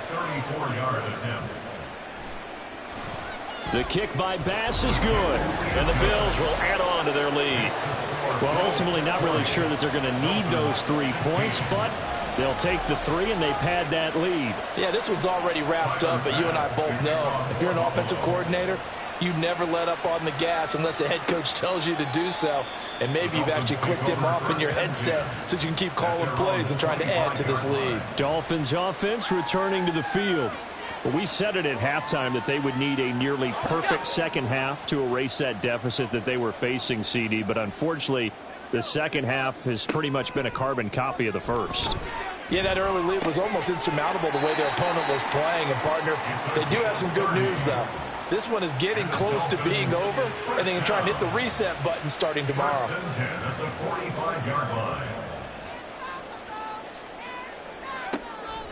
34-yard attempt. The kick by Bass is good, and the Bills will add on to their lead. Well, ultimately not really sure that they're going to need those 3 points, but they'll take the 3 and they pad that lead. Yeah, this one's already wrapped up, but you and I both know if you're an offensive coordinator, you never let up on the gas unless the head coach tells you to do so. And maybe you've actually clicked him off in your headset so you can keep calling plays and trying to add to this lead. Dolphins offense returning to the field. Well, we said it at halftime that they would need a nearly perfect second half to erase that deficit that they were facing, CD. But unfortunately, the second half has pretty much been a carbon copy of the first. Yeah, that early lead was almost insurmountable the way their opponent was playing. And, partner, they do have some good news, though. This one is getting close to being over, and they can try and hit the reset button starting tomorrow. 1st and 10 at the 45-yard line.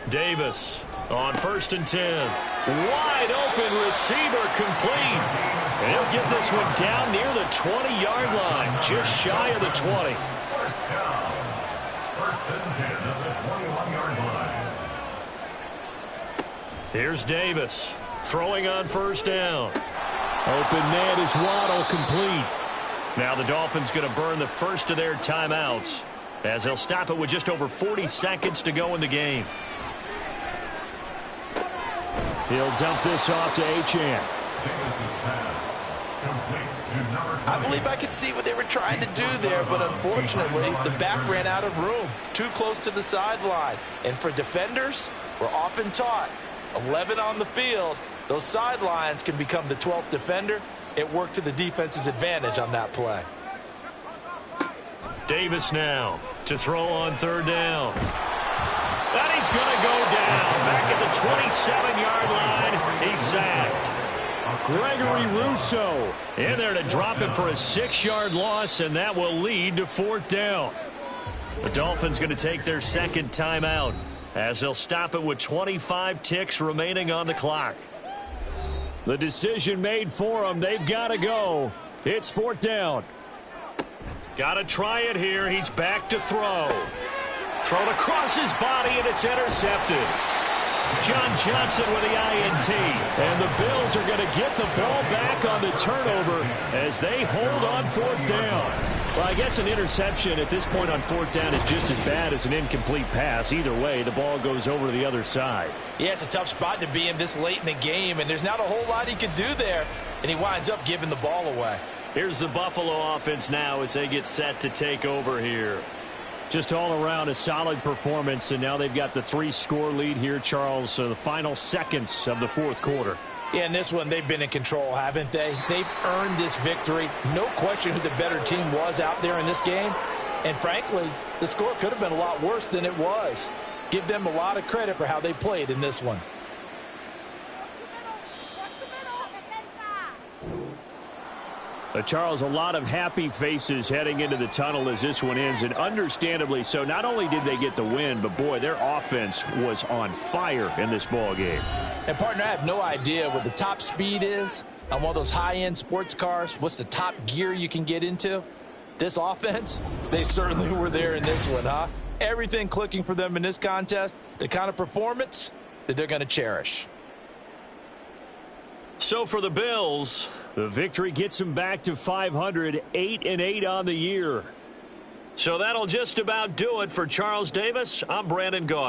Davis on 1st and 10. Wide open receiver complete. And he'll get this one down near the 20-yard line, just shy of the 20. 1st down. 1st and 10 at the 21-yard line. Here's Davis throwing on 1st down. Open man is Waddle complete. Now the Dolphins going to burn the first of their timeouts as they'll stop it with just over 40 seconds to go in the game. He'll dump this off to Achane. I believe I could see what they were trying to do there, but unfortunately, the back ran out of room. Too close to the sideline. And for defenders, we're often taught, 11 on the field, those sidelines can become the 12th defender. It worked to the defense's advantage on that play. Davis now to throw on 3rd down. And he's going to go down. Back at the 27-yard line. He's sacked. Gregory Rousseau in there to drop it for a 6-yard loss, and that will lead to 4th down. The Dolphins going to take their second timeout as they'll stop it with 25 ticks remaining on the clock. The decision made for them. They've got to go. It's 4th down. Got to try it here. He's back to throw. Thrown across his body, and it's intercepted. John Johnson with the INT. And the Bills are going to get the ball back on the turnover as they hold on 4th down. Well, I guess an interception at this point on 4th down is just as bad as an incomplete pass. Either way, the ball goes over to the other side. Yeah, it's a tough spot to be in this late in the game, and there's not a whole lot he could do there, and he winds up giving the ball away. Here's the Buffalo offense now as they get set to take over here. Just all around a solid performance, and now they've got the 3-score lead here, Charles. So the final seconds of the 4th quarter. Yeah, in this one, they've been in control, haven't they? They've earned this victory. No question who the better team was out there in this game. And frankly, the score could have been a lot worse than it was. Give them a lot of credit for how they played in this one. Charles, a lot of happy faces heading into the tunnel as this one ends, and understandably so. Not only did they get the win, but boy, their offense was on fire in this ball game. And partner, I have no idea what the top speed is on one of those high-end sports cars. What's the top gear you can get into? This offense, they certainly were there in this one, huh? Everything clicking for them in this contest, the kind of performance that they're going to cherish. So for the Bills, the victory gets them back to 500, 8-8 on the year. So that'll just about do it for Charles Davis. I'm Brandon Gaudin.